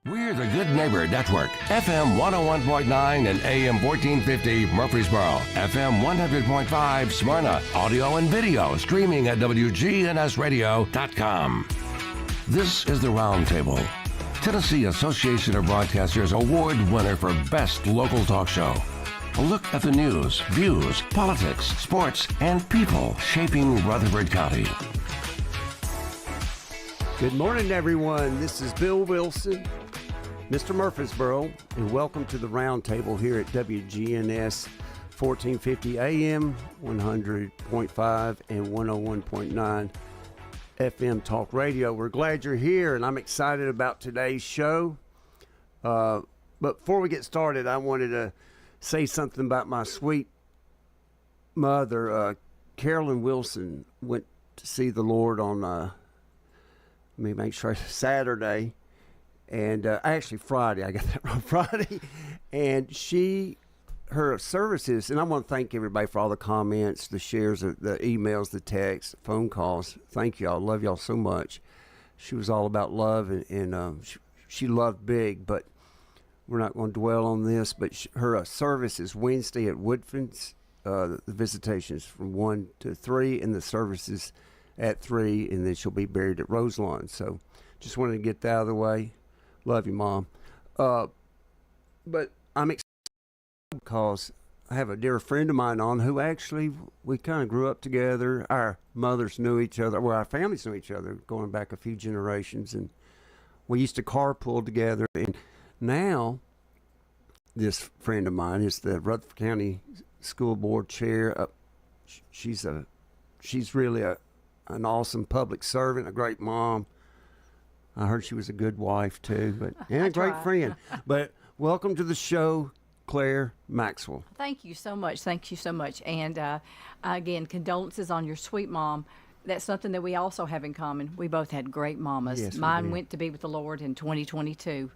We're the Good Neighbor Network, FM 101.9 and AM 1450 Murfreesboro, FM 100.5 Smyrna, audio and video streaming at WGNSradio.com. This is the Roundtable, Tennessee Association of Broadcasters Award winner for Best Local Talk Show. A look at the news, views, politics, sports, and people shaping Rutherford County. Good morning, everyone. This is Bill Wilson, Mr. Murfreesboro, and welcome to the Roundtable here at WGNS 1450 AM, 100.5 and 101.9 FM Talk Radio. We're glad you're here, and I'm excited about today's show. But before we get started, I wanted to say something about my sweet mother. Carolyn Wilson went to see the Lord on, let me make sure, Saturday. And actually Friday, I got that wrong, Friday. And her services, and I want to thank everybody for all the comments, the shares, the emails, the texts, the phone calls. Thank y'all. Love y'all so much. She was all about love, and she loved big, but we're not going to dwell on this. But her service is Wednesday at Woodford's. The visitations from 1 to 3, and the services at 3, and then she'll be buried at Roselawn. So just wanted to get that out of the way. Love you, Mom. But I'm excited because I have a dear friend of mine on who actually, we kind of grew up together. Our mothers knew each other. Well, our families knew each other going back a few generations. And we used to carpool together. And now this friend of mine is the Rutherford County School Board Chair. She's really an awesome public servant, a great mom. I heard she was a good wife, too, and a great friend. But welcome to the show, Claire Maxwell. Thank you so much. Thank you so much. And again, condolences on your sweet mom. That's something that we also have in common. We both had great mamas. Yes, mine went to be with the Lord in 2022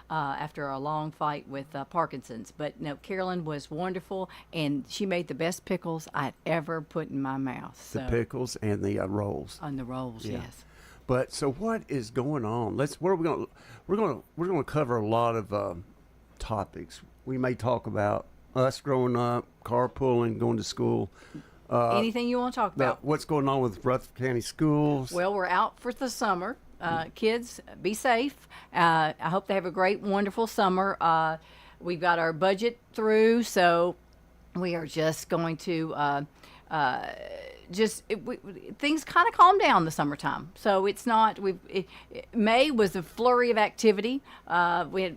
after a long fight with Parkinson's. But no, Carolyn was wonderful, and she made the best pickles I'd ever put in my mouth. The pickles and the rolls. On the rolls, yeah. Yes. But so what is going on? We're going to cover a lot of topics. We may talk about us growing up, carpooling, going to school. Anything you want to talk about. What's going on with Rutherford County schools? Well, we're out for the summer. Kids, be safe. I hope they have a great, wonderful summer. We've got our budget through, so we are just going to things kind of calm down the summertime. So it's not. May was a flurry of activity. We had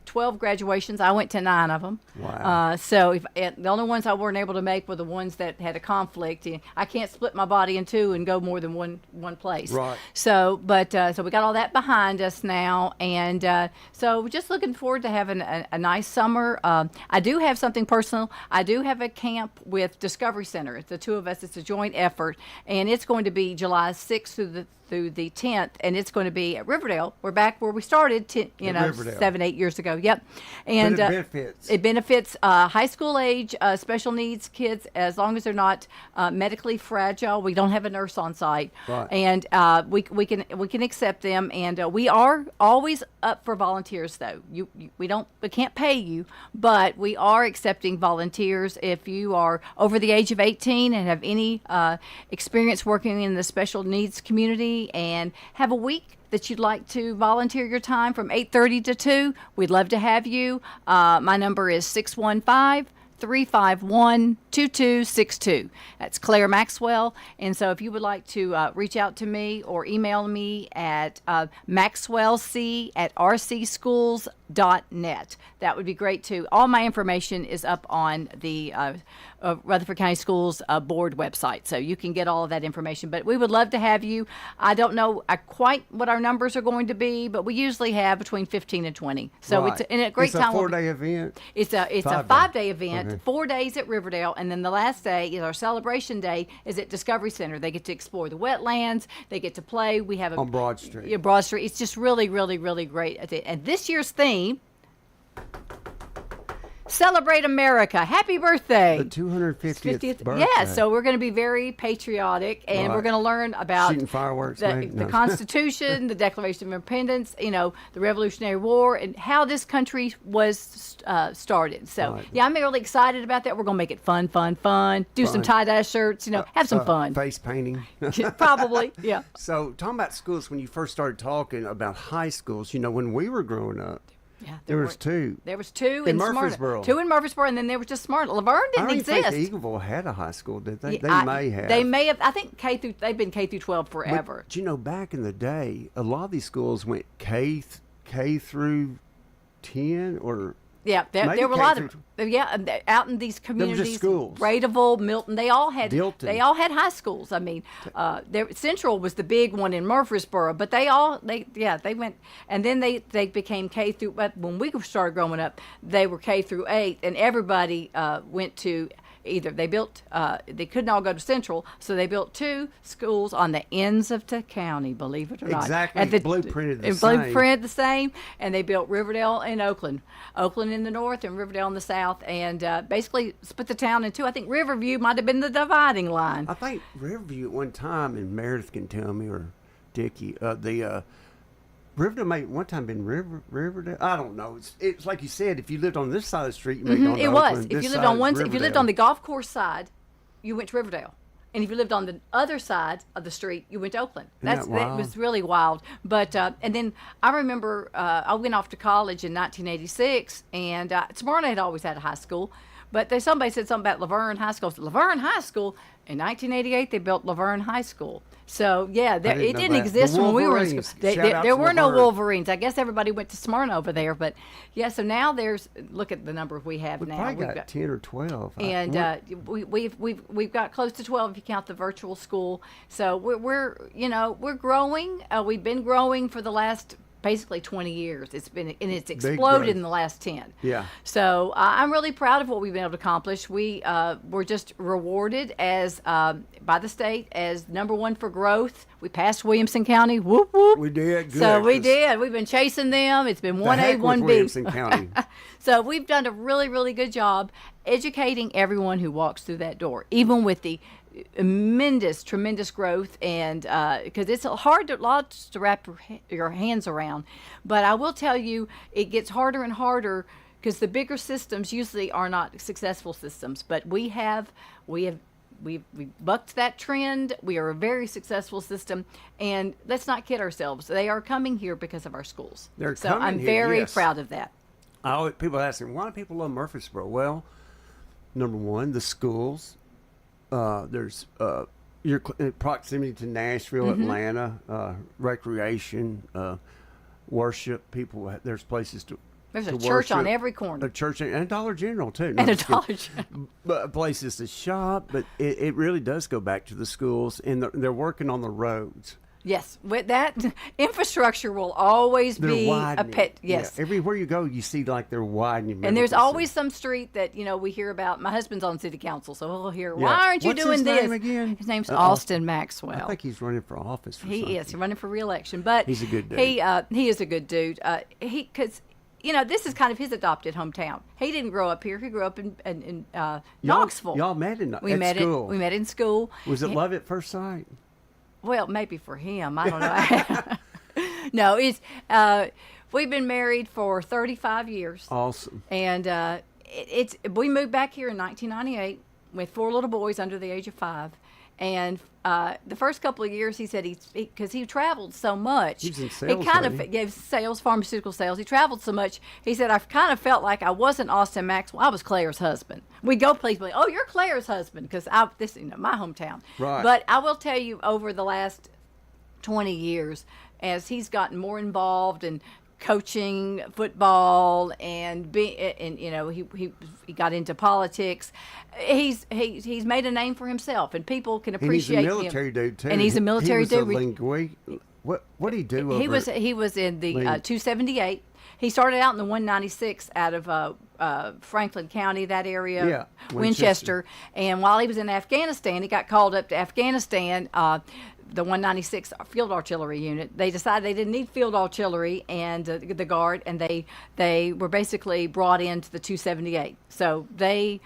12 graduations. I went to 9 of them. Wow. So the only ones I weren't able to make were the ones that had a conflict. I can't split my body in two and go more than one place. Right. So we got all that behind us now, and so we're just looking forward to having a nice summer. I do have something personal. I do have a camp with Discovery Center. It's the two of us. It's a joint effort, and it's going to be July 6th through the 10th, and it's going to be at Riverdale. We're back where we started 7-8 years ago. Yep. And it benefits high school age special needs kids, as long as they're not medically fragile. We don't have a nurse on site. Right. And we can accept them, and we are always up for volunteers, though. We can't pay you, but we are accepting volunteers. If you are over the age of 18 and have any experience working in the special needs community and have a week that you'd like to volunteer your time from 8:30 to 2, we'd love to have you. My number is 615-351-2262. That's Claire Maxwell. And so if you would like to reach out to me or email me at maxwellc@rcschools.net, that would be great too. All my information is up on the Rutherford County Schools board website, so you can get all of that information. But we would love to have you. I don't know quite what our numbers are going to be, but we usually have between 15 and 20. So right. It's a great time. It's a 4-day event? It's a 5-day event, okay. 4 days at Riverdale, and then the last day is our celebration day is at Discovery Center. They get to explore the wetlands. They get to play. We have on Broad Street. Yeah, Broad Street. It's just really, really, really great. And this year's theme celebrate America. Happy birthday. The 250th birthday. Yeah, so we're going to be very patriotic, and we're going to learn about shooting fireworks, the Constitution, the Declaration of Independence, the Revolutionary War, and how this country was started. So, yeah, I'm really excited about that. We're going to make it fun. Do some tie-dye shirts, have some fun. Face painting. Probably, yeah. So, talking about schools, when you first started talking about high schools, when we were growing up, yeah, there was two. There was two in Murfreesboro. Two in Murfreesboro, and then there was just Smyrna. Laverne didn't exist. I don't think Eagleville had a high school, did they? Yeah, they may have. I think they've been K through 12 forever. But, back in the day, a lot of these schools went K through 10 or. Yeah, there were a lot of out in these communities. There were just schools. Braideville, Milton, they all had high schools. I mean, Central was the big one in Murfreesboro, but they went, and then they became K through. But when we started growing up, they were K through 8, and everybody went to. Either they couldn't all go to Central, so they built two schools on the ends of the county, believe it or not. Exactly, blueprinted the same. And they built Riverdale and Oakland in the north and Riverdale in the south, and basically split the town in two. I think Riverview might have been the dividing line. I think Riverview at one time, and Meredith can tell me, or Dickie, Riverdale may one time been Riverdale. I don't know. It's like you said. If you lived on this side of the street, you may go to It Oakland. was. If you lived on if you lived on the golf course side, you went to Riverdale, and if you lived on the other side of the street, you went to Oakland. That was really wild. But and then I remember I went off to college in 1986, and Smyrna had always had a high school, but somebody said something about Laverne High School. Laverne High School. In 1988, they built Laverne High School. So, yeah, it didn't exist when we were in school. There were no Wolverines. I guess everybody went to Smyrna over there. But, yeah, so now look at the number we have now. We've got 10 or 12. And we've got close to 12 if you count the virtual school. So we're growing. We've been growing for the last basically 20 years. It's exploded in the last 10. Yeah. So I'm really proud of what we've been able to accomplish. We were just rewarded as by the state as #1 for growth. We passed Williamson County. Whoop whoop. We did. Good. So we did. We've been chasing them. It's been 1A, 1B. Williamson County. So we've done a really, really good job educating everyone who walks through that door, even with the tremendous growth, and because it's hard to wrap your hands around. But I will tell you, it gets harder and harder because the bigger systems usually are not successful systems. But we've bucked that trend. We are a very successful system, and let's not kid ourselves. They are coming here because of our schools. I'm very proud of that. People ask me, why do people love Murfreesboro? Well, #1, the schools. There's your proximity to Nashville, Atlanta, recreation, worship. People, there's places to. There's a church on every corner. A church and a Dollar General too. And a Dollar General. But places to shop. But it really does go back to the schools, and they're working on the roads. Yes, with that, infrastructure will always be a pet. Yes, yeah. Everywhere you go, you see like they're widening. And there's always some street that we hear about. My husband's on city council, so we'll hear, why aren't you doing this? What's his name again? His name's Austin Maxwell. I think he's running for office. He is. He's running for re-election, but he's a good dude. He is a good dude. Because this is kind of his adopted hometown. He didn't grow up here. He grew up in Knoxville. Y'all met in school. We met in school. Was it love at first sight? Well, maybe for him. I don't know. No, we've been married for 35 years. Awesome. And we moved back here in 1998 with 4 little boys under the age of 5. And the first couple of years, he said because he traveled so much. He was in sales. He kind of gave sales, pharmaceutical sales. He traveled so much. He said, I kind of felt like I wasn't Austin Maxwell. I was Claire's husband. We go places, oh, you're Claire's husband, because this my hometown. Right. But I will tell you, over the last 20 years, as he's gotten more involved in coaching football and he got into politics. He's made a name for himself, and people can appreciate him. And he's a military dude too. And he's a military dude. What did he do? He was in the 278. He started out in the 196 out of Franklin County, that area, Yeah, Winchester. And while he was in Afghanistan, he got called up to Afghanistan. The 196 Field Artillery Unit. They decided they didn't need field artillery and the Guard, and they were basically brought into the 278. So they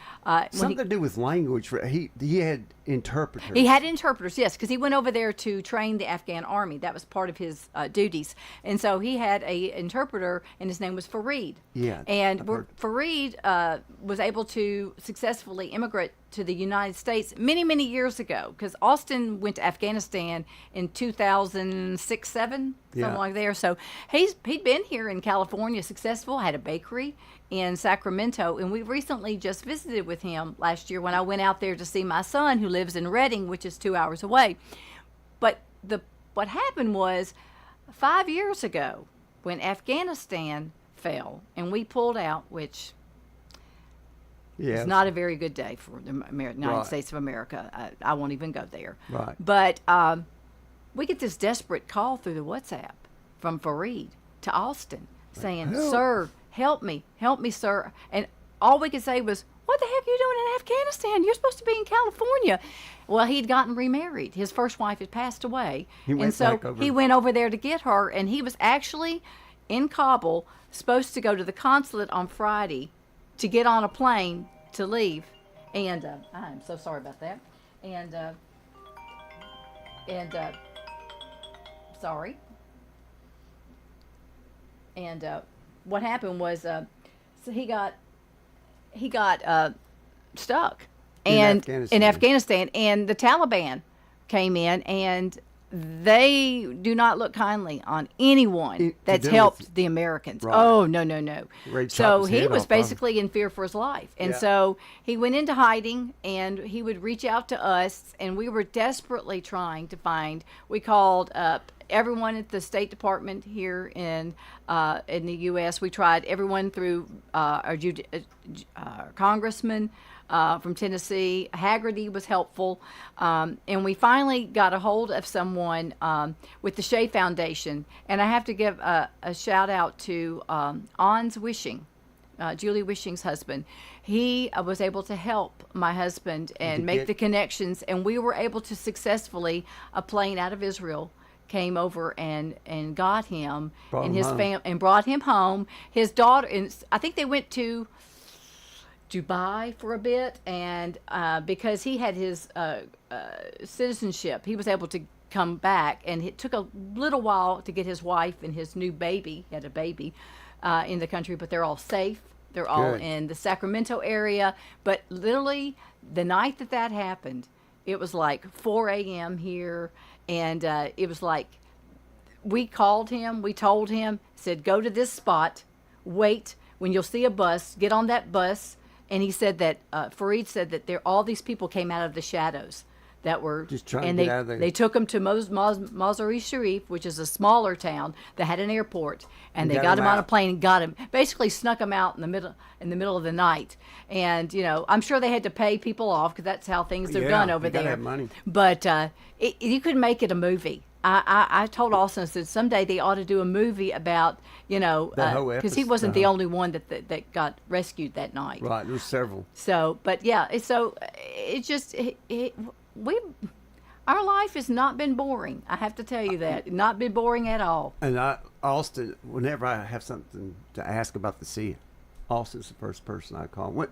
Something to do with language. He had interpreters. he had interpreters, yes, because he went over there to train the Afghan army. That was part of his duties, and so he had a interpreter, and his name was Fareed. Yeah, and I've heard. Fareed was able to successfully immigrate to the United States many years ago, because Austin went to Afghanistan in 2006, 7, Yeah. something like there. So he'd been here in California, successful, had a bakery in Sacramento, and we recently just visited with him last year when I went out there to see my son, who lives in Redding, which is 2 hours away. But what happened was 5 years ago when Afghanistan fell and we pulled out, which Yeah, it's not a very good day for the United Right. States of America. I won't even go there. Right. But we get this desperate call through the WhatsApp from Fareed to Austin saying, help. "Sir, help me, sir." And all we could say was, "What the heck are you doing in Afghanistan? You're supposed to be in California." Well, he'd gotten remarried. His first wife had passed away. He went and so back over. he went over there to get her, and he was actually in Kabul, supposed to go to the consulate on Friday to get on a plane to leave. And I'm so sorry about that. And sorry. And what happened was, so he got stuck and in Afghanistan, and the Taliban came in, and they do not look kindly on anyone that's do with- helped the Americans. Right. Oh, no. Ready to So chop his he head was off, huh? basically in fear for his life. And Yeah. so he went into hiding, and he would reach out to us, and we were desperately trying to find. We called up everyone at the State Department here in the U.S. We tried everyone through our congressman from Tennessee. Haggerty was helpful. And we finally got a hold of someone with the Shea Foundation. And I have to give a shout out to Ons Wishing, Julie Wishing's husband. He was able to help my husband and make the connections. And we were able to successfully, a plane out of Israel came over and got him and his family and brought him home. His daughter, and I think they went to Dubai for a bit, and because he had his citizenship, he was able to come back, and it took a little while to get his wife and his new baby, he had a baby, in the country, but they're all safe. They're all Good. in the Sacramento area. But literally, the night that happened, it was like 4 a.m. here, and it was like, we called him, we told him, said, go to this spot, wait, when you'll see a bus, get on that bus. And he said that, Fareed said that all these people came out of the shadows that were, Just trying and to get out of there. they took him to Mazar-e Sharif, which is a smaller town that had an airport, and they got got him him on a out. plane and got him, basically snuck him out in the middle of the night. And I'm sure they had to pay people off, because that's how things are Yeah, done over you gotta there. have money. But you could make it a movie. I told Austin, I said, someday they ought to do a movie about, That whole because he episode, wasn't the only one that got rescued that night. Right, there's several. So, but yeah, it's just, our life has not been boring. I have to tell you that. Not been boring at all. And Austin, whenever I have something to ask about the sea, Austin's the first person I call.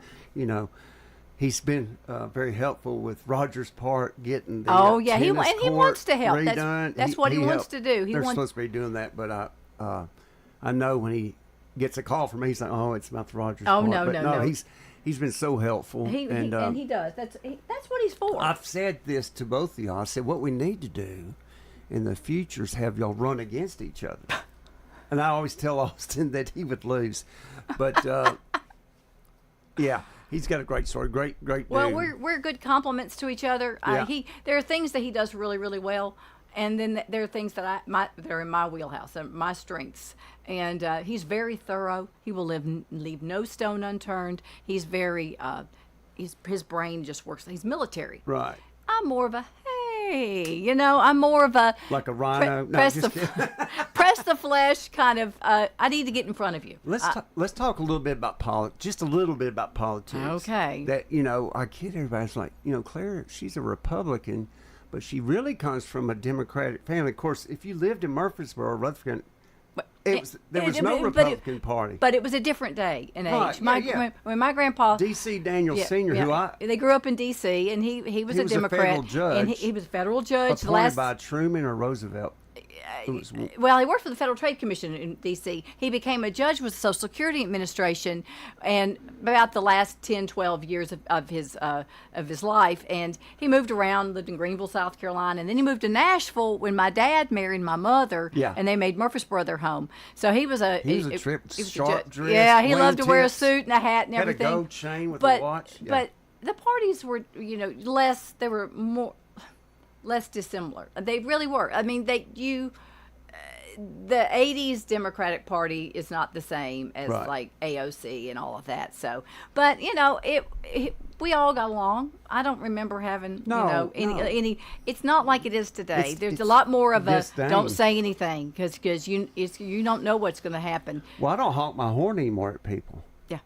He's been very helpful with Rogers Park getting the Oh, yeah, he tennis wants court to help. redone. That's what he wants helped. to do. They're supposed to be doing that, but I know when he gets a call from me, he's like, "Oh, it's about the Rogers Oh, Park." no, But no. He's been so helpful. And he does. That's what he's for. I've said this to both of y'all. I said, what we need to do in the future is have y'all run against each other. And I always tell Austin that he would lose. But, yeah, he's got a great story. Great Well, dude. we're good compliments to each other. Yeah. There are things that he does really, really well, and then there are things that they're in my wheelhouse, my strengths. And he's very thorough. He will leave no stone unturned. He's very his brain just works. He's military. Right. I'm more of a I'm more of a Like a rhino. No, press just the the flesh kind of. I need to get in front of you. Let's talk a little bit about just a little bit about politics. Okay. That I kid everybody. It's like Claire, she's a Republican, but she really comes from a Democratic family. Of course, if you lived in Murfreesboro, Rutherford, there was no Republican Party. But it was a different day and age. Right, When my grandpa, D.C. Daniel Sr., they grew up in D.C. and he was a Democrat. Federal judge. And he was a federal judge. Appointed by Truman or Roosevelt. Well, he worked for the Federal Trade Commission in D.C. He became a judge with the Social Security Administration, and about the last 10, 12 years of his life. And he moved around, lived in Greenville, South Carolina, and then he moved to Nashville when my dad married my mother. Yeah. And they made Murfreesboro their home. So he was a sharp dress. Yeah, he loved to wear a suit and a hat and everything. Had a gold chain with a watch. Yeah. But the parties were, less. They were less dissimilar. They really were. I mean, the 80s Democratic Party is not the same as like AOC and all of that. So, but we all got along. I don't remember having any. It's not like it is today. There's a lot more of a don't say anything because you don't know what's going to happen. Well, I don't honk my horn anymore at people. Yeah.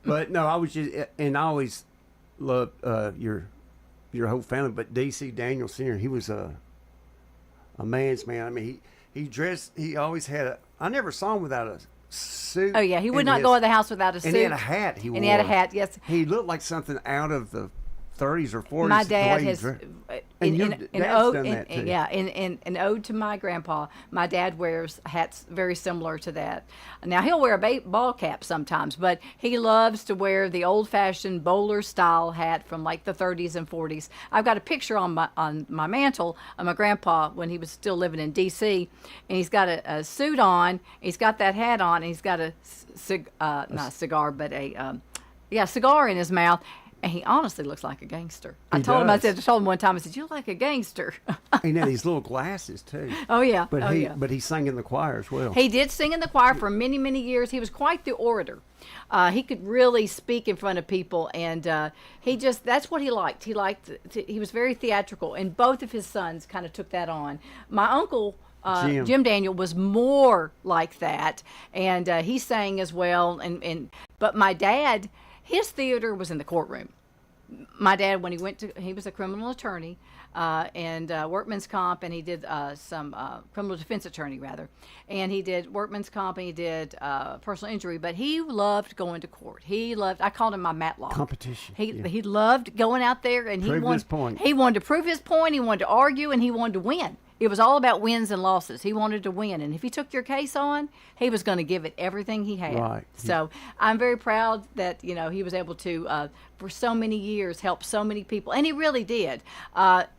But no, I was just, and I always loved your whole family. But D.C. Daniel Sr., he was a man's man. I mean, he dressed. He always had I never saw him without a suit. Oh yeah, he would not go in the house without a suit. And he had a hat. He He looked like something out of the 30s or 40s. My dad has an ode to my grandpa. My dad wears hats very similar to that. Now he'll wear a ball cap sometimes, but he loves to wear the old-fashioned bowler style hat from like the 30s and 40s. I've got a picture on my mantle of my grandpa when he was still living in D.C. and he's got a suit on. He's got that hat on. And he's got not a cigar, but a cigar in his mouth. And he honestly looks like a gangster. I told him one time, I said, "You look like a gangster." He had these little glasses too. Oh yeah. But he sang in the choir as well. He did sing in the choir for many, many years. He was quite the orator. He could really speak in front of people, and that's what he liked. He was very theatrical, and both of his sons kind of took that on. My uncle, Jim Daniel, was more like that, and he sang as well. But my dad, his theater was in the courtroom. My dad, when he was a criminal attorney and workman's comp, and he did some criminal defense attorney rather, and he did workman's comp, and he did personal injury. But he loved going to court. I called him my Matlock. Competition. He loved going out there, and he wanted to prove his point. He wanted to argue, and he wanted to win. It was all about wins and losses. He wanted to win. And if he took your case on, he was going to give it everything he had. Right. So I'm very proud that, he was able to, for so many years, help so many people. And he really did.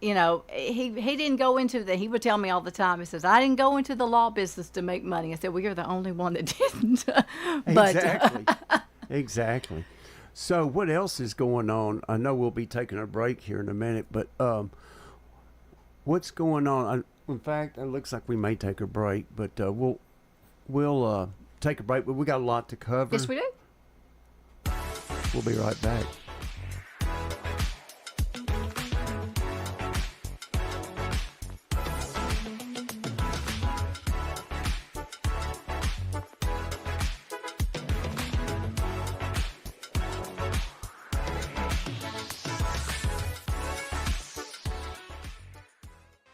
He didn't go into he would tell me all the time, he says, "I didn't go into the law business to make money." I said, "Well, you're the only one that didn't." Exactly. Exactly. So what else is going on? I know we'll be taking a break here in a minute, but what's going on? In fact, it looks like we may take a break, but we'll take a break. But we got a lot to cover. Yes, we do. We'll be right back.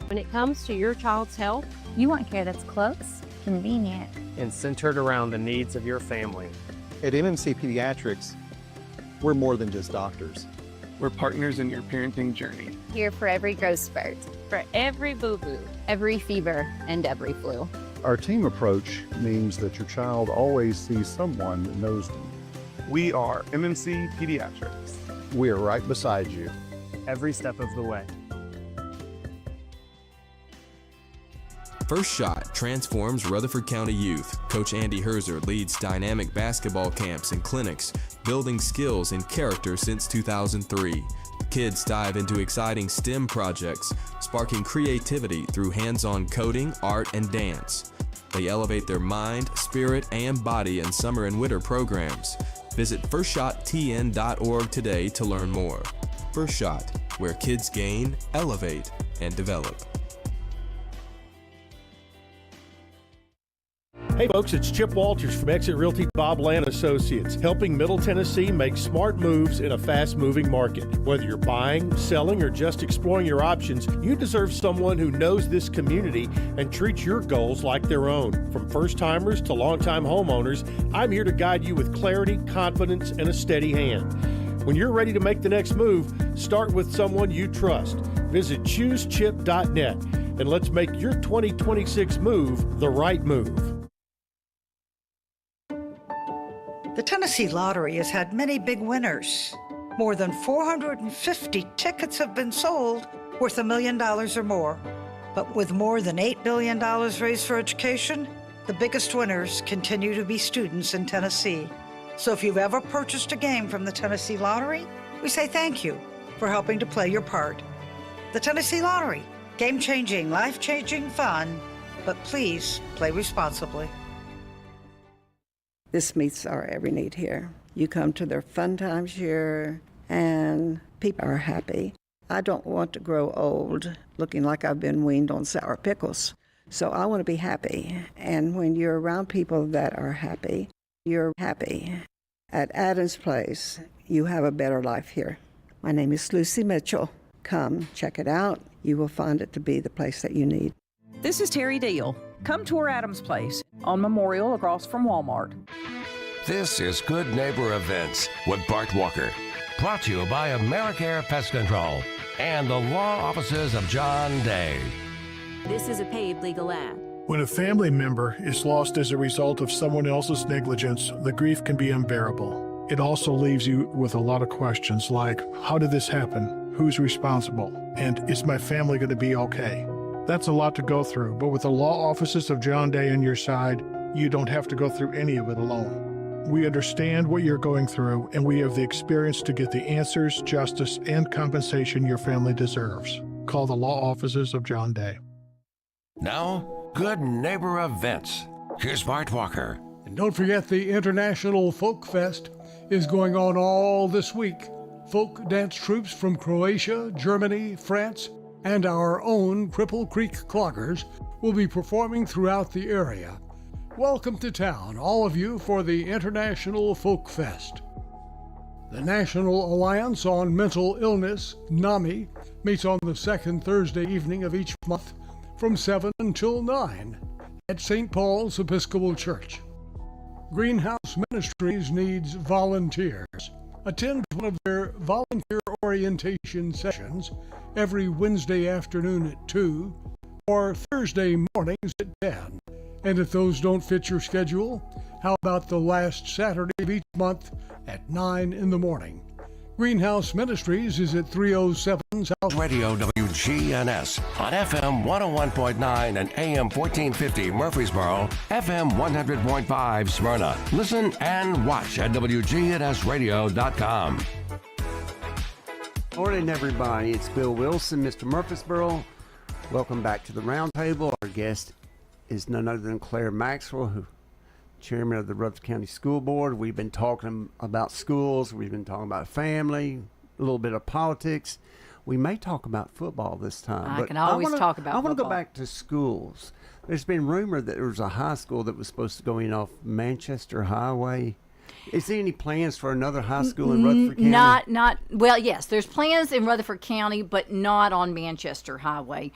When it comes to your child's health, you want care that's close, convenient, and centered around the needs of your family. At MMC Pediatrics, we're more than just doctors. We're partners in your parenting journey. Here for every growth spurt, for every boo-boo, every fever, and every flu. Our team approach means that your child always sees someone that knows them. We are MMC Pediatrics. We are right beside you, every step of the way. First Shot transforms Rutherford County youth. Coach Andy Herzer leads dynamic basketball camps and clinics, building skills and character since 2003. Kids dive into exciting STEM projects, sparking creativity through hands-on coding, art, and dance. They elevate their mind, spirit, and body in summer and winter programs. Visit FirstShotTN.org today to learn more. First Shot, where kids gain, elevate, and develop. Hey folks, it's Chip Walters from Exit Realty Bob Land Associates, helping Middle Tennessee make smart moves in a fast-moving market. Whether you're buying, selling, or just exploring your options, you deserve someone who knows this community and treats your goals like their own. From first-timers to long-time homeowners, I'm here to guide you with clarity, confidence, and a steady hand. When you're ready to make the next move, start with someone you trust. Visit choosechip.net and let's make your 2026 move the right move. The Tennessee Lottery has had many big winners. More than 450 tickets have been sold worth $1 million or more. But with more than $8 billion raised for education, the biggest winners continue to be students in Tennessee. So if you've ever purchased a game from the Tennessee Lottery, we say thank you for helping to play your part. The Tennessee Lottery, game-changing, life-changing fun, but please play responsibly. This meets our every need here. You come to their fun times here, and people are happy. I don't want to grow old looking like I've been weaned on sour pickles. So I want to be happy. And when you're around people that are happy, you're happy. At Adams Place, you have a better life here. My name is Lucy Mitchell. Come, check it out. You will find it to be the place that you need. This is Terry Deal. Come tour Adams Place on Memorial across from Walmart. This is Good Neighbor Events with Bart Walker. Brought to you by AmeriCare Pest Control and the law offices of John Day. This is a paid legal ad. When a family member is lost as a result of someone else's negligence, the grief can be unbearable. It also leaves you with a lot of questions like, how did this happen? Who's responsible? And is my family going to be okay? That's a lot to go through, but with the law offices of John Day on your side, you don't have to go through any of it alone. We understand what you're going through, and we have the experience to get the answers, justice, and compensation your family deserves. Call the law offices of John Day. Now, Good Neighbor Events. Here's Bart Walker. And don't forget the International Folk Fest is going on all this week. Folk dance troupes from Croatia, Germany, France, and our own Cripple Creek Cloggers will be performing throughout the area. Welcome to town, all of you, for the International Folk Fest. The National Alliance on Mental Illness, NAMI, meets on the second Thursday evening of each month from 7 until 9 at St. Paul's Episcopal Church. Greenhouse Ministries needs volunteers. Attend one of their volunteer orientation sessions every Wednesday afternoon at 2 or Thursday mornings at 10. And if those don't fit your schedule, how about the last Saturday of each month at 9 in the morning? Greenhouse Ministries is at 307 South Radio WGNS on FM 101.9 and AM 1450 Murfreesboro, FM 100.5 Smyrna. Listen and watch at WGNSradio.com. Morning, everybody. It's Bill Wilson, Mr. Murfreesboro. Welcome back to the Roundtable. Our guest is none other than Claire Maxwell, who chairman of the Rutherford County School Board. We've been talking about schools. We've been talking about family, a little bit of politics. We may talk about football this time. I can always talk about I want to go football. back to schools. There's been rumor that there was a high school that was supposed to go in off Manchester Highway. Is there any plans for another high school in Rutherford County? Well, yes, there's plans in Rutherford County, but not on Manchester Highway.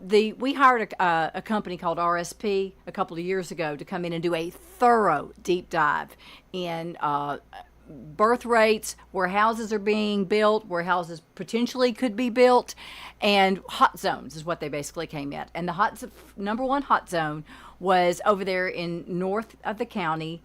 We hired a company called RSP a couple of years ago to come in and do a thorough deep dive in birth rates, where houses are being built, where houses potentially could be built, and hot zones is what they basically came at. And the number one hot zone was over there in north of the county,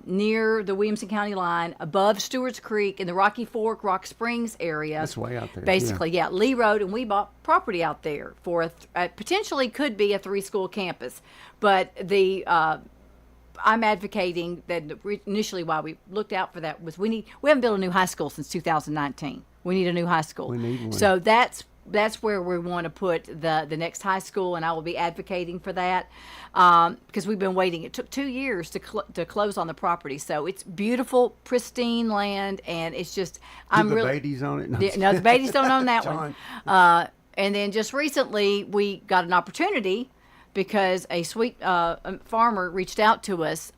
near the Williamson County line, above Stewart's Creek in the Rocky Fork, Rock Springs area. That's way out there. Basically, yeah, Lee Road, and we bought property out there for potentially could be a 3-school campus. But I'm advocating that initially why we looked out for that was we haven't built a new high school since 2019. We need a new high school. We need one. So that's where we want to put the next high school, and I will be advocating for that because we've been waiting. It took 2 years to close on the property, so it's beautiful, pristine land, and it's just Do the Beatties own it? No, the Beatties don't own that one. And then just recently we got an opportunity because a sweet farmer reached out to us,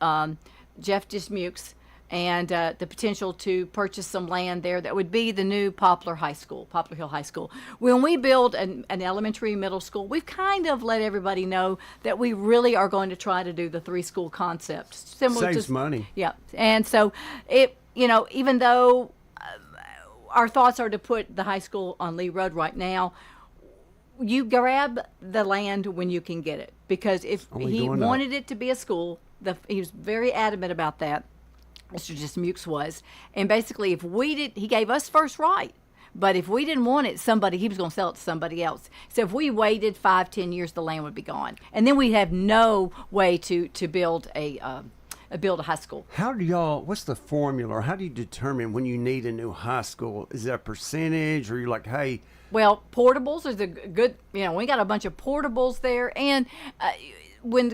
Jeff Dismukes, and the potential to purchase some land there that would be the new Poplar Hill High School. When we build an elementary middle school, we've kind of let everybody know that we really are going to try to do the 3-school concept. Similar Saves to, money. Yeah. And so even though our thoughts are to put the high school on Lee Road right now, you grab the land when you can get it, because if he wanted it to be a school, he was very adamant about that. Mr. Dismukes was, and basically, he gave us first right. But if we didn't want it, he was going to sell it to somebody else. So if we waited 5-10 years, the land would be gone, and then we'd have no way to build a high school. What's the formula, or how do you determine when you need a new high school? Is that a percentage, or you're like, hey? Well, portables is a good, we got a bunch of portables there. And when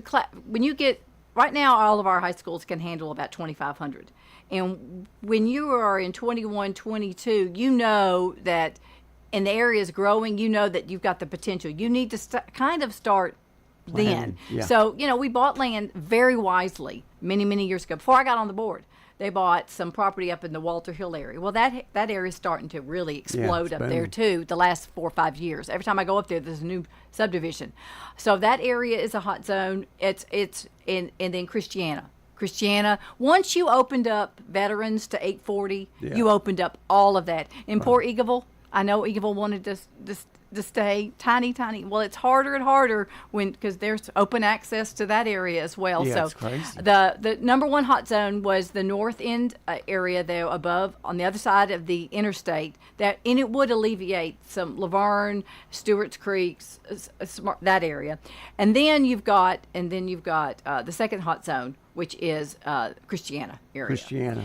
you get, right now, all of our high schools can handle about 2,500. And when you are in 21, 22, you know that, and the area is growing, you know that you've got the potential. You need to kind of start then. Yeah. So, we bought land very wisely many, many years ago. Before I got on the board, they bought some property up in the Walter Hill area. Well, that area is starting to really explode up there, too, the last 4 or 5 years. Every time I go up there, there's a new subdivision. So that area is a hot zone. And then Christiana, once you opened up veterans to 840, you opened up all of that. In Port Eagleville, I know Eagleville wanted to stay tiny. Well, it's harder and harder because there's open access to that area as well. Yeah, so it's crazy. The number one hot zone was the north end area there above on the other side of the interstate. And it would alleviate some Laverne, Stewart's Creeks, that area. And then you've got the second hot zone, which is Christiana area.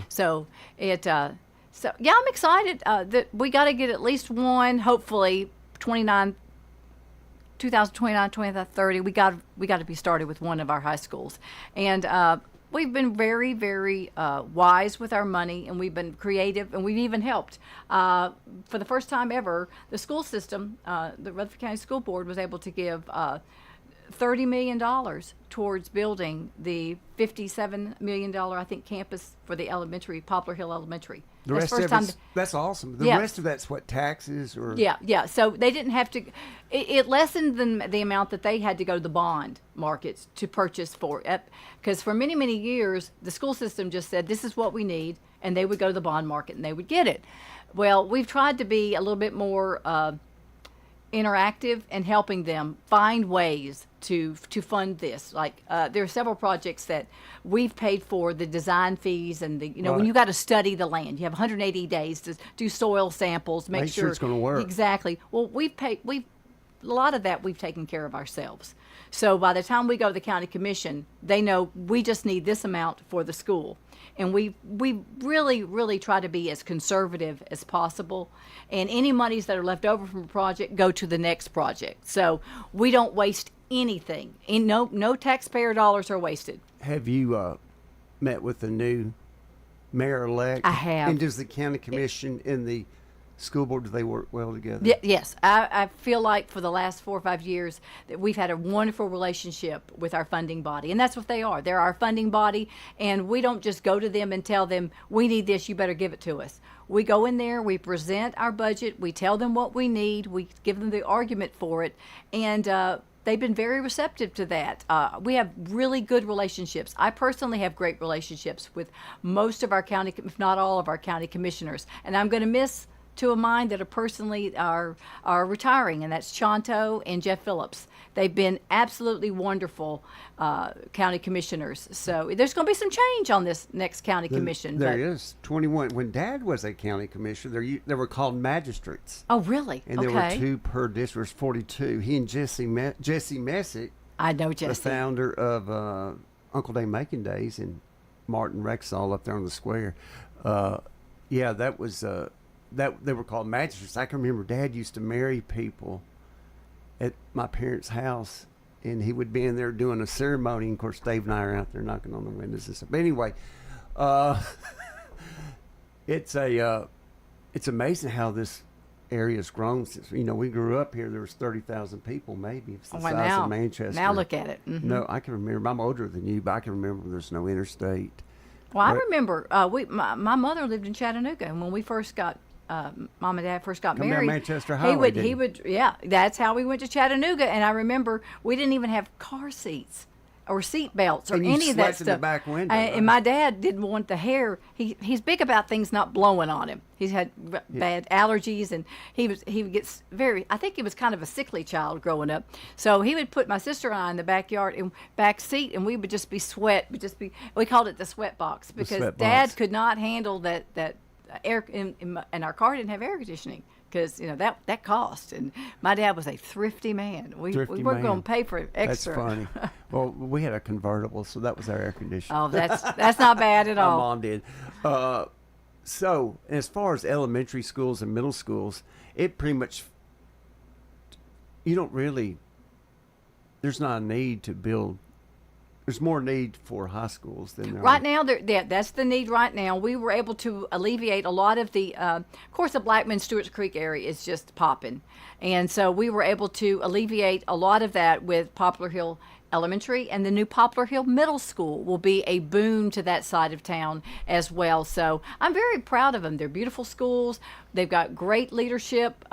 So I'm excited that we got to get at least one, hopefully 2029, 2030. We got to be started with one of our high schools, and we've been very, very wise with our money, and we've been creative, and we've even helped. For the first time ever, the school system, the Rutherford County School Board, was able to give $30 million towards building the $57 million, I think, campus for the elementary, Poplar Hill Elementary. The rest of it, that's awesome. The rest of that's what, taxes or? Yeah. So they didn't have to. It lessened the amount that they had to go to the bond markets to purchase for it, because for many, many years the school system just said this is what we need, and they would go to the bond market and they would get it. Well, we've tried to be a little bit more interactive and helping them find ways to fund this. Like there are several projects that we've paid for the design fees and when you got to study the land, you have 180 days to do soil samples, make sure it's going to work. Exactly. Well, a lot of that we've taken care of ourselves. So by the time we go to the county commission, they know we just need this amount for the school. And we really, really try to be as conservative as possible. And any monies that are left over from a project go to the next project. So we don't waste anything. And no taxpayer dollars are wasted. Have you met with the new mayor-elect? I have. And does the county commission and the school board, do they work well together? Yes. I feel like for the last 4 or 5 years that we've had a wonderful relationship with our funding body. And that's what they are. They're our funding body. And we don't just go to them and tell them, we need this, you better give it to us. We go in there, we present our budget, we tell them what we need, we give them the argument for it. And they've been very receptive to that. We have really good relationships. I personally have great relationships with most of our county, if not all of our county commissioners. And I'm going to miss two of mine that are retiring, and that's Chanto and Jeff Phillips. They've been absolutely wonderful county commissioners. So there's going to be some change on this next county commission. There is 21. When Dad was a county commissioner, they were called magistrates. Oh, really? And there were 2 per district, 42. He and Jesse Messick. I know Jesse. The founder of Uncle Day Making Days and Martin Rexall up there on the square. That was. That they were called magistrates. I can remember Dad used to marry people at my parents' house, and he would be in there doing a ceremony. And of course, Dave and I are out there knocking on the windows and stuff. But anyway, it's amazing how this area's grown since, we grew up here. There was 30,000 people, maybe. It's the size now, of Manchester. now look at it. Mm-hmm. No, I can remember. I'm older than you, but I can remember there's no interstate. Well, I remember my mother lived in Chattanooga, and when we first got Mom and Dad first got Come married, down Manchester Highway, he would that's how we went to Chattanooga. And I remember we didn't even have car seats or seat belts or And you any of that slept in the stuff. back window, And right? my dad didn't want the hair. He's big about things not blowing on him. He's had bad allergies, and he would get very. I think he was kind of a sickly child growing up. So he would put my sister and I in the backyard and back seat, and we would just be sweat. We called it the sweat box because sweat Dad box. could not handle that air, and our car didn't have air conditioning. Because that cost, and my dad was a thrifty man. We weren't going to pay for extra. That's funny. Well, we had a convertible, so that was our air conditioner. Oh, that's not bad at all. My mom did. So as far as elementary schools and middle schools, it pretty much there's not a need to build. There's more need for high schools than there Right are. now, that's the need right now. We were able to alleviate a lot of the, of course, the Blackman Stewart's Creek area is just popping. And so we were able to alleviate a lot of that with Poplar Hill Elementary, and the new Poplar Hill Middle School will be a boon to that side of town as well. So I'm very proud of them. They're beautiful schools. They've got great leadership.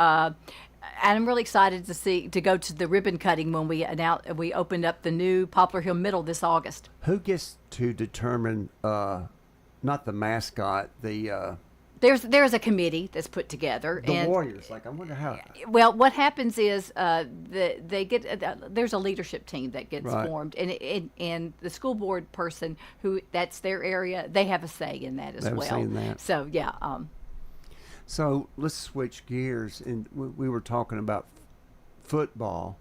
And I'm really excited to go to the ribbon cutting when we opened up the new Poplar Hill Middle this August. Who gets to determine, not the mascot, the There's a committee that's put together. And Warriors? Like, I wonder how. Well, what happens is they get there's a leadership team that gets Right. formed, and the school board person who that's their area, they have a say in that as They have a well. say in that. So yeah. So let's switch gears, and we were talking about football.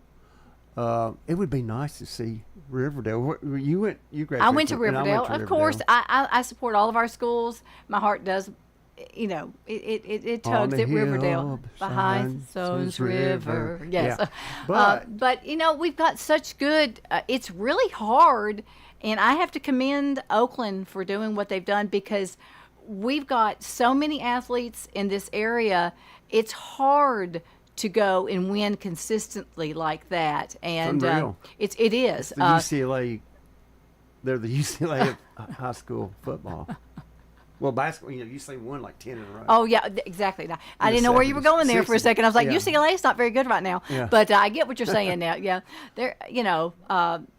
It would be nice to see Riverdale. You graduated. I went to and I Riverdale. went to Of course, Riverdale. I support all of our schools. My heart does. It On tugs the at Riverdale hill behind shines Stones River. Yes, Yeah. but we've got such good. It's really hard, and I have to commend Oakland for doing what they've done because we've got so many athletes in this area. It's hard to go and win consistently like that, and unreal. it is. It's the UCLA. They're the UCLA of high school football. Well, basketball, UCLA won like 10 in a row. Oh yeah, exactly. Now, I didn't know where you were going there for a second. I was like, Yeah. UCLA is not very good right now, Yeah. but I get what you're saying now. Yeah, they're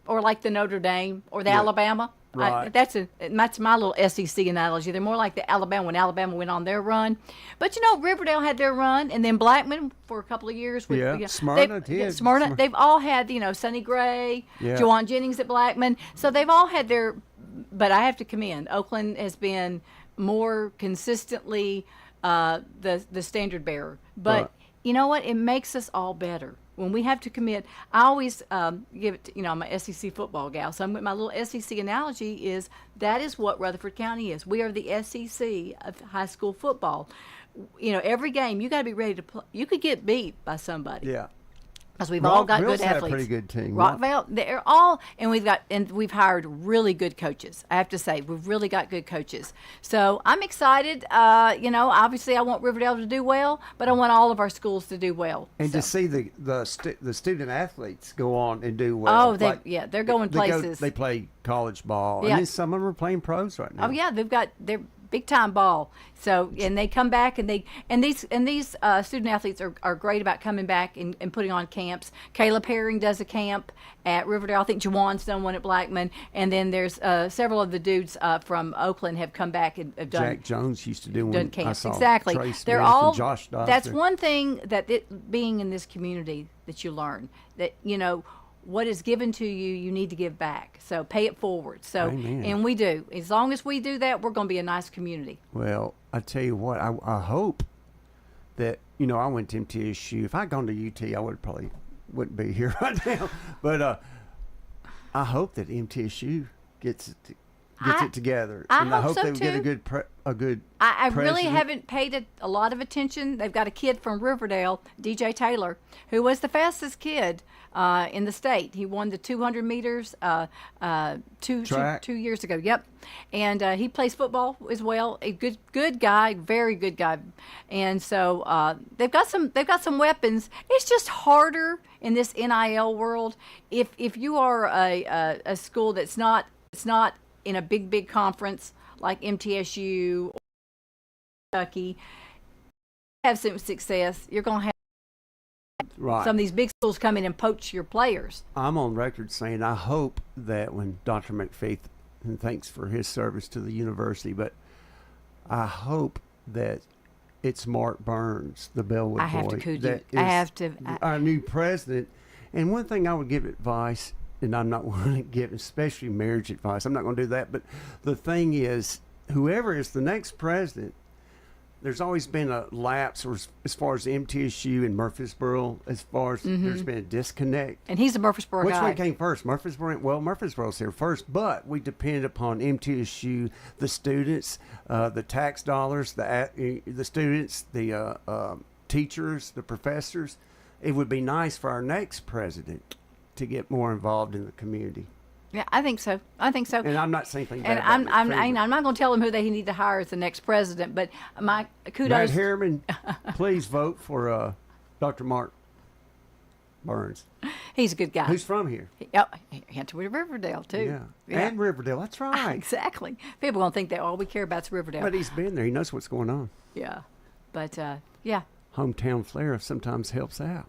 or like the Notre Dame or the Yeah. Alabama. Right. That's my little SEC analogy. They're more like the Alabama when Alabama went on their run, but Riverdale had their run, and then Blackman for a couple of years. With, Yeah, Smyrna did. Smyrna. They've all had Sonny Gray, Yeah. Jawan Jennings at Blackman. So they've all had their. But I have to commend Oakland has been more consistently the standard bearer. But Right. you know what? It makes us all better. When we have to commit, I always give it to, I'm a SEC football gal. So my little SEC analogy is that is what Rutherford County is. We are the SEC of high school football. Every game, you got to be ready to play. You could get beat by somebody. Yeah. Because we've all got Rockville's good had a athletes. pretty good team. Rockville, they're all, and we've hired really good coaches. I have to say, we've really got good coaches. So I'm excited. Obviously I want Riverdale to do well, but I want all of our schools to do well. And So. to see the student athletes go on and do well. Oh, they're going places. They play college ball, Yeah. and then some of them are playing pros right now. Oh yeah, they're big time ball. So and they come back and these student athletes are great about coming back and putting on camps. Caleb Herring does a camp at Riverdale. I think Jawan's done one at Blackman, and then there's several of the dudes from Oakland have come back and have done. Jack Jones used to do one. Done camps. I saw Exactly. Trey Smith They're all. and Josh Dodger. That's one thing that being in this community that you learn that what is given to you, you need to give back. So pay it forward. So, Amen. and we do. As long as we do that, we're going to be a nice community. Well, I tell you what, I hope that I went to MTSU. If I'd gone to UT, I wouldn't be here right now. But I hope that MTSU gets gets it together. I and I hope hope so, they get too. a good I really president. haven't paid a lot of attention. They've got a kid from Riverdale, DJ Taylor, who was the fastest kid in the state. He won the 200 meters two years ago. Yep, and he plays football as well. A good guy, very good guy. And so they've got some weapons. It's just harder in this NIL world. If you are a school that's not in a big conference like MTSU or Kentucky, have some success, you're going to have some of these big schools come in and poach your players. I'm on record saying I hope that when Dr. McFeith, and thanks for his service to the university, but I hope that it's Mark Burns, the Bellwood I have boy, to coo that you. I is have to. our new president. And one thing I would give advice, and I'm not going to give especially marriage advice, I'm not going to do that, but the thing is, whoever is the next president, there's always been a lapse as far as MTSU and Murfreesboro, as far as there's been a disconnect. And he's a Murfreesboro Which guy. one came first? Murfreesboro? Well, Murfreesboro's here first, but we depended upon MTSU, the students, the tax dollars, the students, the teachers, the professors. It would be nice for our next president to get more involved in the community. Yeah, I think so. And I'm not saying anything bad And about I'm not going to tell him who they need to hire as the next president, but my kudos. Matt Harriman, please vote for Dr. Mark Burns. He's a good guy. Who's from here? He went to Riverdale too. Yeah. And Riverdale. That's right. Exactly. People don't think that all we care about is Riverdale. But he's been there. He knows what's going on. Yeah. But yeah. Hometown flair sometimes helps out.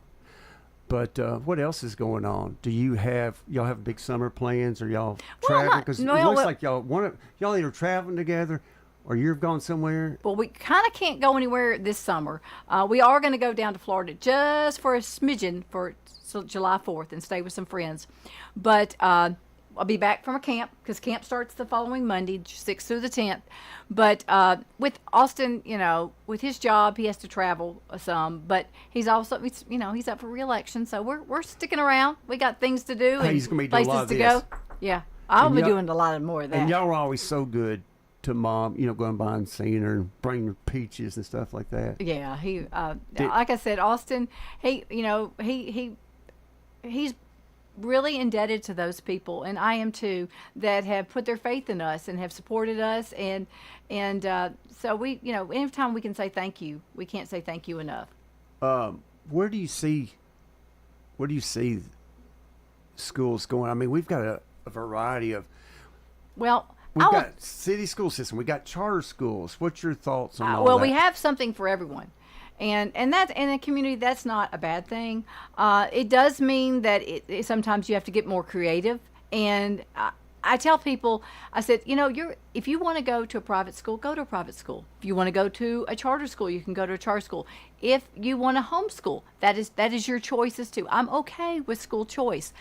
But what else is going on? Do y'all have big summer plans, or y'all traveling? Because it looks like y'all either traveling together, or you've gone somewhere. Well, we kind of can't go anywhere this summer. We are going to go down to Florida just for a smidgen for July 4th and stay with some friends. But I'll be back from a camp because camp starts the following Monday, 6th through the 10th. But with Austin, with his job, he has to travel some. But he's also, he's up for re-election, so we're sticking around. We got things to do and he's gonna be places doing a lot of to this. go. Yeah, I'll be doing a lot more of that. And y'all are always so good to Mom, going by and seeing her and bringing her peaches and stuff like that. Yeah, he like I said, Austin, he's really indebted to those people, and I am too, that have put their faith in us and have supported us, and so we, anytime we can say thank you, we can't say thank you enough. Where do you see schools going? I mean, we've got a variety of. Well, we've got city school system. We got charter schools. What's your thoughts on all well, that? we have something for everyone. And that's in a community, that's not a bad thing. It does mean that sometimes you have to get more creative. And I tell people, I said, if you want to go to a private school, go to a private school. If you want to go to a charter school, you can go to a charter school. If you want to homeschool, that is your choices too. I'm okay with school choice.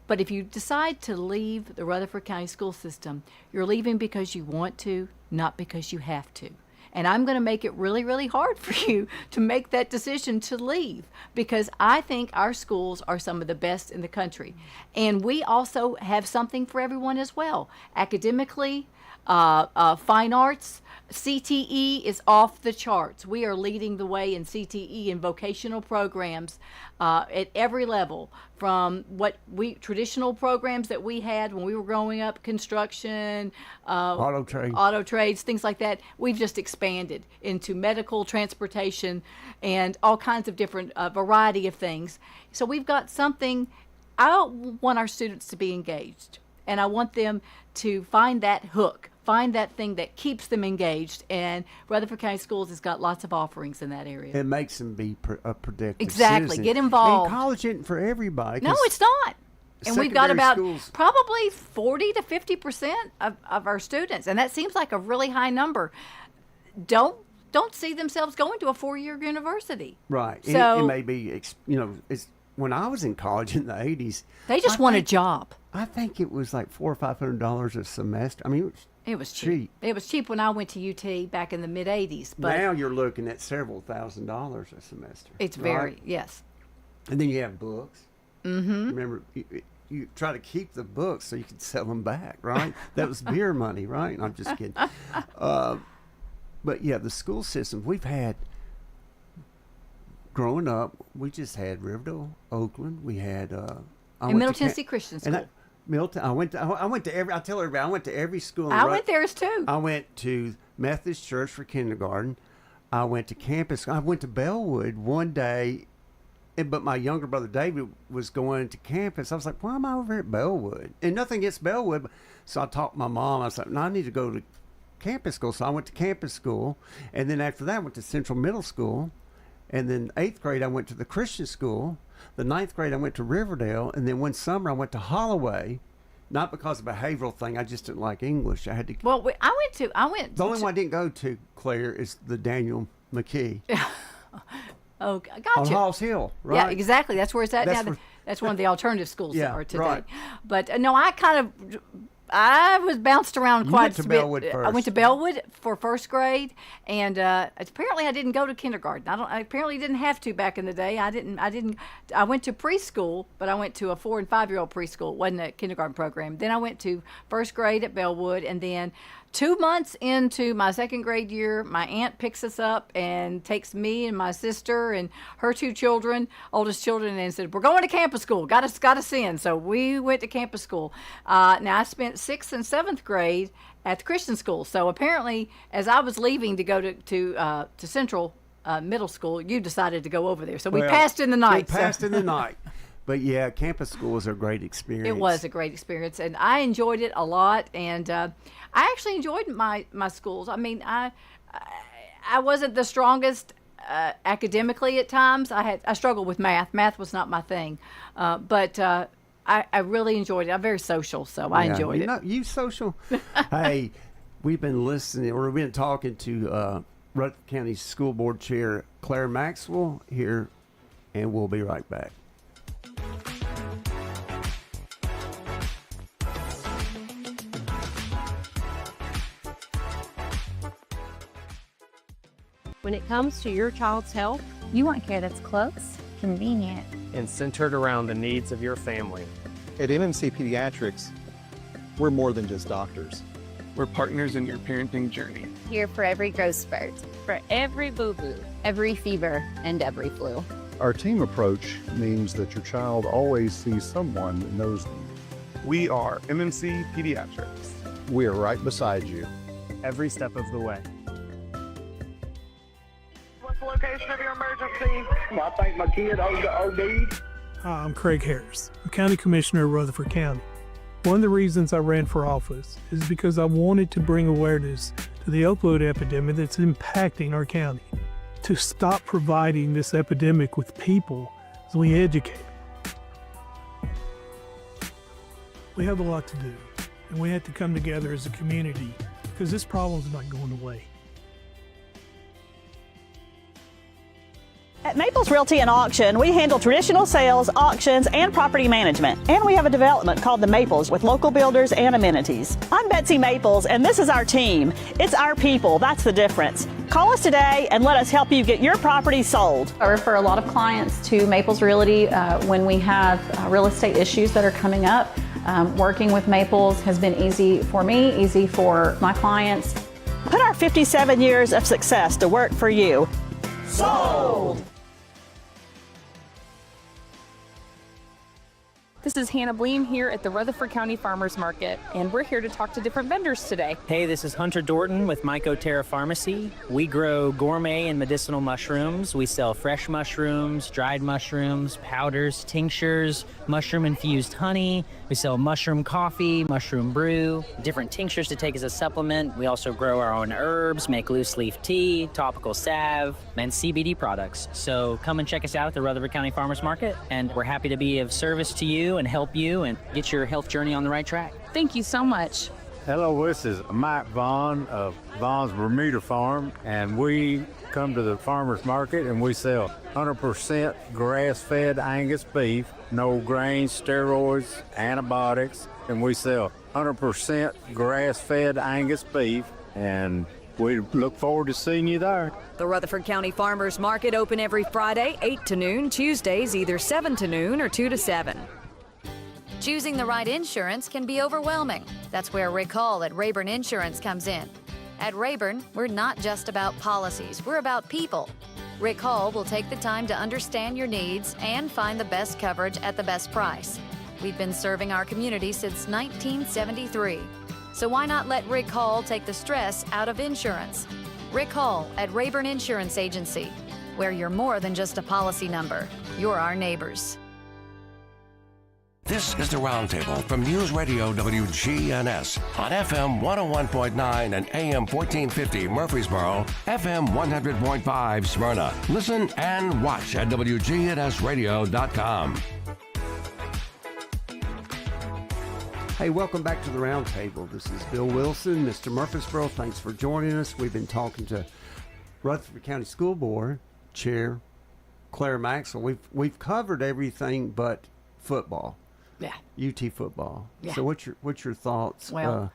But if you decide to leave the Rutherford County school system, you're leaving because you want to, not because you have to. And I'm going to make it really, really hard for you to make that decision to leave, because I think our schools are some of the best in the country. And we also have something for everyone as well. Academically, fine arts, CTE is off the charts. We are leading the way in CTE and vocational programs at every level, from traditional programs that we had when we were growing up, construction, auto trades, things like that. We've just expanded into medical, transportation, and all kinds of different variety of things. So we've got something. I want our students to be engaged, and I want them to find that hook, find that thing that keeps them engaged, and Rutherford County Schools has got lots of offerings in that area. It makes them be a productive Exactly. citizen. Get involved. And college isn't for everybody. No, it's not. And we've got about schools, probably 40 to 50% of our students, and that seems like a really high number, don't see themselves going to a 4-year university. Right. So it may be, it's, when I was in college in the 80s, they just want a job. I think it was like $400 or $500 a semester. I mean, it was cheap. It was cheap when I went to UT back in the mid 80s. But now you're looking at several $1,000s a semester. It's very, yes. And then you have books. Mm-hmm. Remember, you try to keep the books so you could sell them back, right? That was beer money, right? I'm just kidding. But yeah, the school system we've had growing up, we just had Riverdale, Oakland. We had and Middle Tennessee Christian School. Milton. I went to every. I tell everybody I went to every school. I went there too. I went to Methodist Church for kindergarten. I went to campus. I went to Bellwood one day, but my younger brother David was going to campus. I was like, why am I over here at Bellwood? And nothing against Bellwood. So I talked to my mom. I was like, no, I need to go to campus school. So I went to campus school, and then after that I went to Central Middle School, and then 8th grade I went to the Christian school. The 9th grade I went to Riverdale, and then one summer I went to Holloway, not because of a behavioral thing. I just didn't like English. I had to. Well, I went. The only one I didn't go to, Claire, is the Daniel McKee. Oh, gotcha. On Halls Hill, right? Yeah, exactly. That's where it's at now. That's one of the alternative schools are today. Right. But no, I was bounced around quite a bit. I went to Bellwood for first grade, and apparently I didn't go to kindergarten. I apparently didn't have to back in the day. I went to preschool, but I went to a 4 and 5-year-old preschool. It wasn't a kindergarten program. Then I went to first grade at Bellwood, and then 2 months into my 2nd grade year, my aunt picks us up and takes me and my sister and her 2 children, oldest children, and said, we're going to campus school. Got us in. So we went to campus school. Now I spent 6th and 7th grade at the Christian school. So apparently, as I was leaving to go to Central Middle School, you decided to go over there. So we passed in the night. In the night. But yeah, campus school was a great experience. It was a great experience, and I enjoyed it a lot. And I actually enjoyed my schools. I mean, I wasn't the strongest academically at times. I struggled with math. Math was not my thing, but I really enjoyed it. I'm very social, so I enjoyed it. You social? Hey, we've been talking to Rutherford County School Board Chair Claire Maxwell here, and we'll be right back. When it comes to your child's health, you want care that's close, convenient, and centered around the needs of your family. At MMC Pediatrics, we're more than just doctors. We're partners in your parenting journey. Here for every growth spurt, for every boo-boo, every fever, and every flu. Our team approach means that your child always sees someone that knows them. We are MMC Pediatrics. We are right beside you. Every step of the way. What's the location of your emergency? I think my kid OD'd. Hi, I'm Craig Harris. I'm County Commissioner of Rutherford County. One of the reasons I ran for office is because I wanted to bring awareness to the opioid epidemic that's impacting our county. To stop providing this epidemic with people as we educate. We have a lot to do, and we have to come together as a community because this problem is not going away. At Maples Realty and Auction, we handle traditional sales, auctions, and property management. And we have a development called The Maples with local builders and amenities. I'm Betsy Maples, and this is our team. It's our people. That's the difference. Call us today and let us help you get your property sold. I refer a lot of clients to Maples Realty when we have real estate issues that are coming up. Working with Maples has been easy for me, easy for my clients. Put our 57 years of success to work for you. Sold! This is Hannah Bleem here at the Rutherford County Farmers Market, and we're here to talk to different vendors today. Hey, this is Hunter Dorton with Mycoterra Pharmacy. We grow gourmet and medicinal mushrooms. We sell fresh mushrooms, dried mushrooms, powders, tinctures, mushroom-infused honey. We sell mushroom coffee, mushroom brew, different tinctures to take as a supplement. We also grow our own herbs, make loose leaf tea, topical salve, and CBD products. So come and check us out at the Rutherford County Farmers Market, and we're happy to be of service to you and help you and get your health journey on the right track. Thank you so much. Hello, this is Mike Vaughn of Vaughn's Bermuda Farm, and we come to the farmer's market and we sell 100% grass-fed Angus beef, no grains, steroids, antibiotics, and we sell 100% grass-fed Angus beef, and we look forward to seeing you there. The Rutherford County Farmers Market open every Friday, 8 to noon, Tuesdays either 7 to noon or 2 to 7. Choosing the right insurance can be overwhelming. That's where Rick Hall at Rayburn Insurance comes in. At Rayburn, we're not just about policies, we're about people. Rick Hall will take the time to understand your needs and find the best coverage at the best price. We've been serving our community since 1973. So why not let Rick Hall take the stress out of insurance? Rick Hall at Rayburn Insurance Agency, where you're more than just a policy number. You're our neighbors. This is the Roundtable from News Radio WGNS on FM 101.9 and AM 1450 Murfreesboro, FM 100.5 Smyrna. Listen and watch at WGNSradio.com. Hey, welcome back to the Roundtable. This is Bill Wilson, Mr. Murfreesboro. Thanks for joining us. We've been talking to Rutherford County School Board Chair Claire Maxwell. We've covered everything but football. Yeah. UT football. Yeah. So what's your thoughts? Well,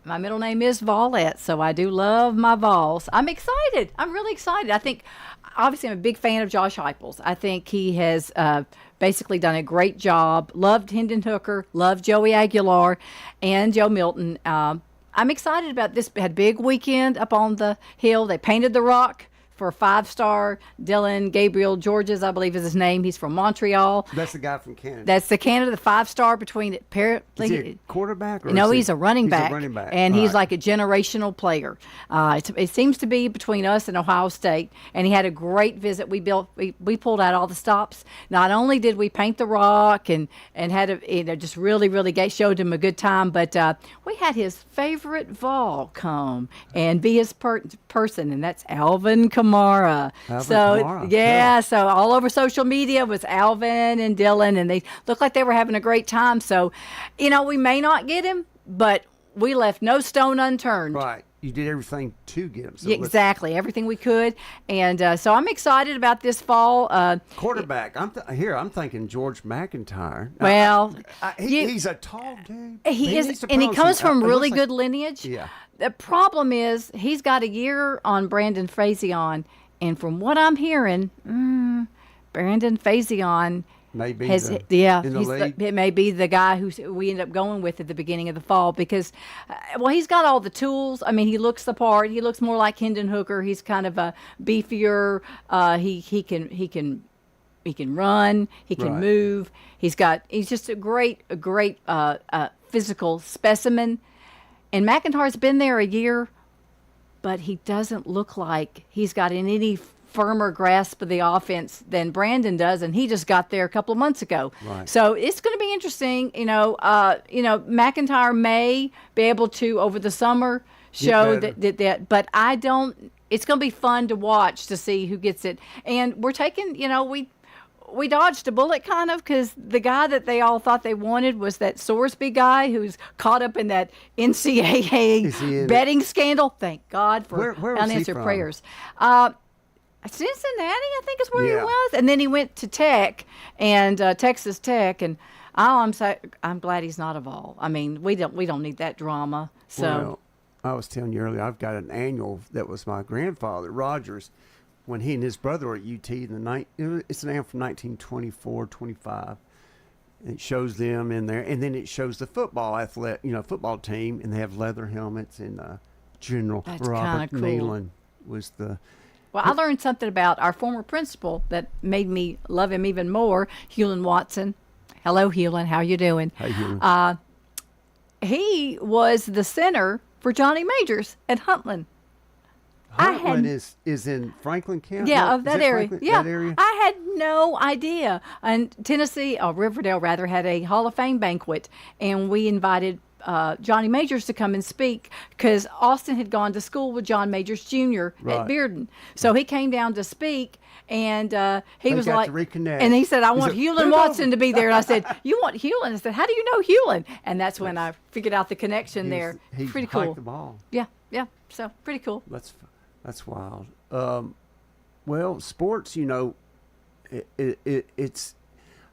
my middle name is Volette, so I do love my Vols. I'm excited. I'm really excited. I think, obviously, I'm a big fan of Josh Heupels. I think he has basically done a great job. Loved Hendon Hooker, loved Joey Aguilar, and Joe Milton. I'm excited about this. Had a big weekend up on the hill. They painted the rock for 5-star Dylan Gabriel Georges, I believe is his name. He's from Montreal. That's the guy from Canada. That's the Canada, the 5-star between apparently. Is he a quarterback? Or no, is he's a running back. He's a running back. And All he's right. like a generational player. It seems to be between us and Ohio State. And he had a great visit. We pulled out all the stops. Not only did we paint the rock and had just really showed him a good time, but we had his favorite Vol come and be his person, and that's Alvin Kamara. So all over social media was Alvin and Dylan, and they looked like they were having a great time. So, we may not get him, but we left no stone unturned. Right. You did everything to get him. So exactly. Everything we could. And so I'm excited about this fall. Quarterback. I'm thinking George McIntyre. Well, he's a tall dude. He is, and he comes from really good lineage. Yeah. The problem is he's got a year on Brandon Faison, and from what I'm hearing, Brandon Faison maybe it may be the guy who we end up going with at the beginning of the fall because, he's got all the tools. I mean, he looks the part. He looks more like Hendon Hooker. He's kind of a beefier. He can run. He can move. He's just a great physical specimen. And McIntyre's been there a year, but he doesn't look like he's got any firmer grasp of the offense than Brandon does, and he just got there a couple of months ago. Right. So it's going to be interesting. McIntyre may be able to over the summer show that, but I don't. It's going to be fun to watch to see who gets it, and we're taking. We dodged a bullet kind of because the guy that they all thought they wanted was that Sorsby guy who's caught up in that NCAA betting scandal. Thank God for where unanswered prayers. Cincinnati, I think is where he was. And then he went to Tech and Texas Tech. And I'm glad he's not a Vol. I mean, we don't need that drama. So well, I was telling you earlier, I've got an annual that was my grandfather, Rogers, when he and his brother were at UT in the night. It's an annual from 1924, 25. And it shows them in there, and then it shows the football team, and they have leather helmets. And General Robert Nealon was the. Well, I learned something about our former principal that made me love him even more, Hewlin Watson. Hello, Hewlin. How you doing? Hey, Hewlin. He was the center for Johnny Majors at Huntland. Huntland is in Franklin County? Yeah, of that area. Yeah, that area? I had no idea. And Riverdale rather, had a Hall of Fame banquet, and we invited Johnny Majors to come and speak because Austin had gone to school with John Majors Jr. at Bearden. So he came down to speak, and he was like, and he said, I want Hewlin Watson to be there. And I said, you want Hewlin? I said, how do you know Hewlin? And that's when I figured out the connection there. He pretty cool. hiked the ball. Yeah. So pretty cool. That's wild. Well, sports, it's.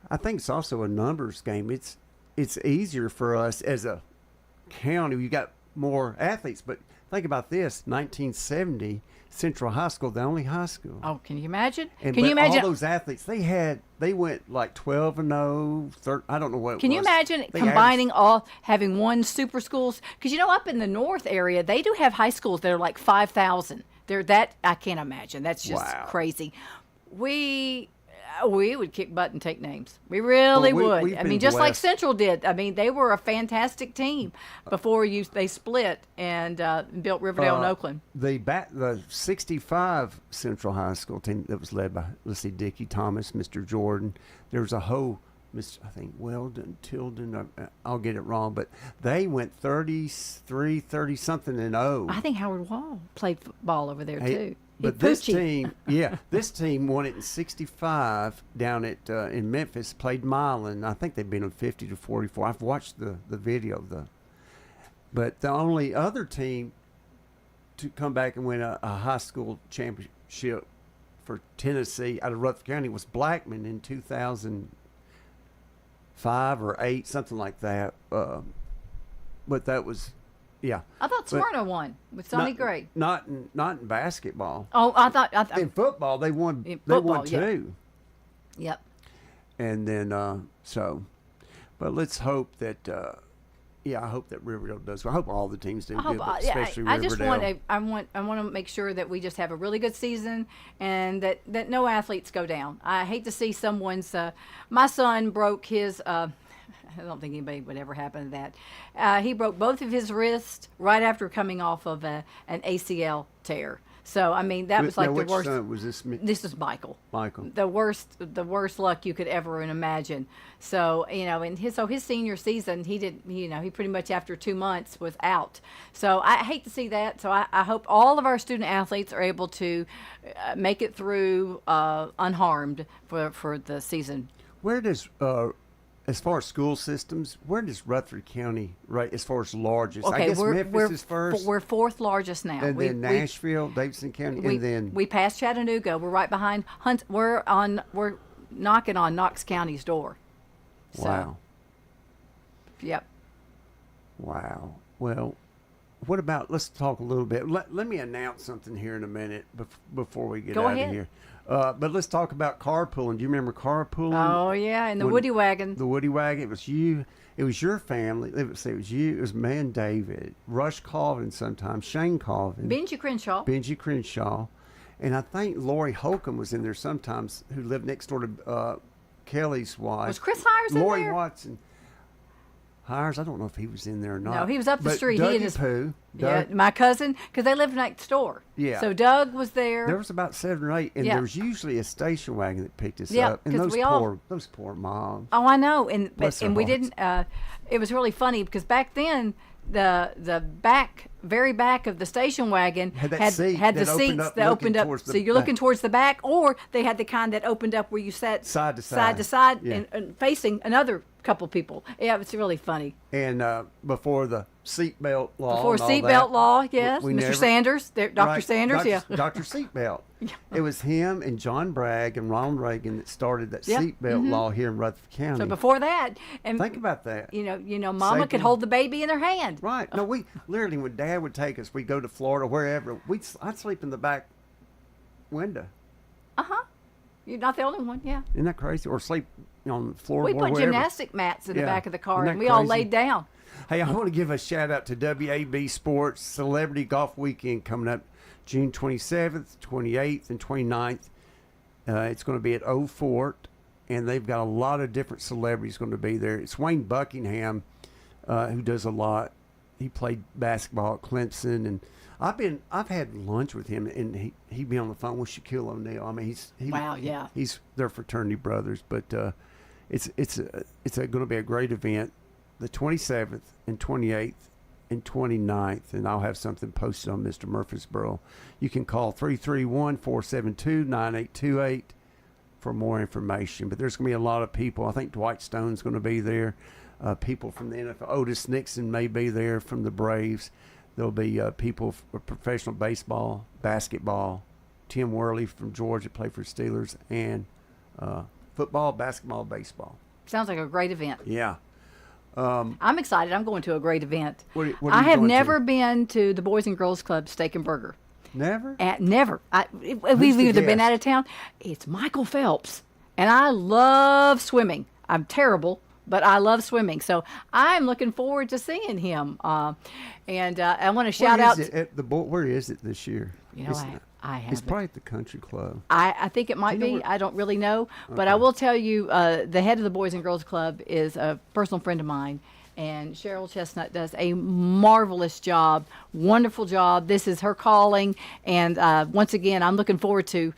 I think it's also a numbers game. It's easier for us as a county. You got more athletes, but think about this: 1970, Central High School, the only high school. Oh, can you imagine? And Can you imagine all those athletes? They went like 12-0. I don't know what. Can you imagine combining having one super schools? Because up in the north area, they do have high schools that are like 5,000. I can't imagine. That's just crazy. We would kick butt and take names. We really would. I mean, just like Central did. I mean, they were a fantastic team before they split and built Riverdale and Oakland. The 65 Central High School team that was led by, let's see, Dickie Thomas, Mr. Jordan. There was a whole, I think, Weldon, Tilden, I'll get it wrong, but they went 30-something and 0. I think Howard Wall played football over there, too. But this team, this team won it in 65 down at in Memphis, played Milan. I think they beat them 50-44. I've watched the video. But the only other team to come back and win a high school championship for Tennessee out of Rutherford County was Blackman in 2005 or 8, something like that. But that was... Yeah, I thought Smyrna won with Sonny Gray. Not in basketball. Oh, I thought in football they won. They won 2. Yep. And then but let's hope that. I hope that Riverdale does. I hope all the teams do good, but especially Riverdale. I just want to make sure that we just have a really good season and that no athletes go down. I hate to see someone's. My son broke his. I don't think anybody would ever happen to that. He broke both of his wrists right after coming off of an ACL tear. So I mean that was like the worst. Son was this? This is Michael. Michael. The worst luck you could ever imagine. So his senior season he did. He pretty much after 2 months was out. So I hate to see that. So I hope all of our student athletes are able to make it through unharmed for the season. Where does as far as school systems, where does Rutherford County right as far as largest? Okay, I guess Memphis is first. We're fourth largest now. And then Nashville, Davidson County, and then we passed Chattanooga. We're right behind Hunt. We're knocking on Knox County's door. So, wow. Yep. Wow. Well, what about? Let's talk a little bit. Let me announce something here in a minute before we get out of here. But let's talk about carpooling. Do you remember carpooling? Oh yeah, in the Woody Wagon. The Woody Wagon. It was you. It was your family. It was you. It was me and David, Rush Colvin, sometimes Shane Colvin, Benji Crenshaw, and I think Lori Holcomb was in there sometimes, who lived next door to Kelly's wife. Was Chris Hires in there? Lori Watson. Hires, I don't know if he was in there or not. No, he was up the street. Dougie he and his Pooh, my cousin, because they lived next door. Yeah. So Doug was there. There was about 7 or 8, and there was usually a station wagon that picked us up. And those poor moms. Oh, I know, and we hearts. didn't. It was really funny because back then the very back of the station wagon had the seats that opened up. So you're looking towards the back, or they had the kind that opened up where you sat side to side, and facing another couple people. Yeah, it's really funny. And before the seatbelt law. Before seatbelt law, yes. Mr. Sanders, Dr. Sanders, Dr. Seatbelt. It was him and John Bragg and Ronald Reagan that started that seatbelt law here in Rutherford County. So before that, and think about that. Mama could hold the baby in her hand. Right. No, we literally, when Dad would take us, we'd go to Florida, wherever. I'd sleep in the back window. You're not the only one, yeah. Isn't that crazy? Or sleep on the floor. We put gymnastic mats in the back of the car, and we all laid down. Hey, I want to give a shout out to WAB Sports Celebrity Golf Weekend coming up June 27th, 28th, and 29th. It's going to be at Old Fort, and they've got a lot of different celebrities going to be there. It's Wayne Buckingham, who does a lot. He played basketball at Clemson, and I've had lunch with him, and he'd be on the phone with Shaquille O'Neal. I mean, he's their fraternity brothers, but it's going to be a great event, the 27th and 28th and 29th, and I'll have something posted on Mr. Murfreesboro. You can call 331-472-9828 for more information. But there's going to be a lot of people. I think Dwight Stone's going to be there. People from the NFL. Otis Nixon may be there from the Braves. There'll be people for professional baseball, basketball. Tim Worley from Georgia played for Steelers, and football, basketball, baseball. Sounds like a great event. Yeah. I'm excited. I'm going to a great event. What are I you have going to? never been to the Boys and Girls Club Steak and Burger. Never? Never. We've the either been guest? out of town. It's Michael Phelps. And I love swimming. I'm terrible, but I love swimming. So I'm looking forward to seeing him. And I want to shout out. Where is it this year? You know, I haven't. It's probably at the country club. I think it might be. I don't really know. But I will tell you, the head of the Boys and Girls Club is a personal friend of mine. And Cheryl Chestnut does a marvelous job, wonderful job. This is her calling. And once again, I'm looking forward to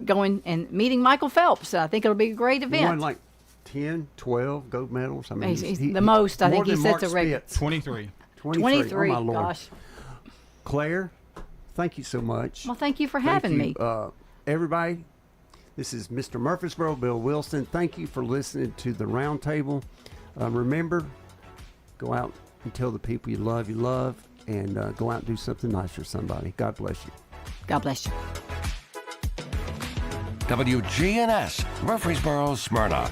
going and meeting Michael Phelps. I think it'll be a great event. He won like 10, 12 gold medals. I mean, he's the most. I think he sets a record. 23. 23. Oh, my Lord. Gosh. Claire, thank you so much. Well, thank you for having me. Everybody, this is Mr. Murfreesboro, Bill Wilson. Thank you for listening to the Roundtable. Remember, go out and tell the people you love, and go out and do something nice for somebody. God bless you. God bless you. WGNS, Murfreesboro, Smyrna.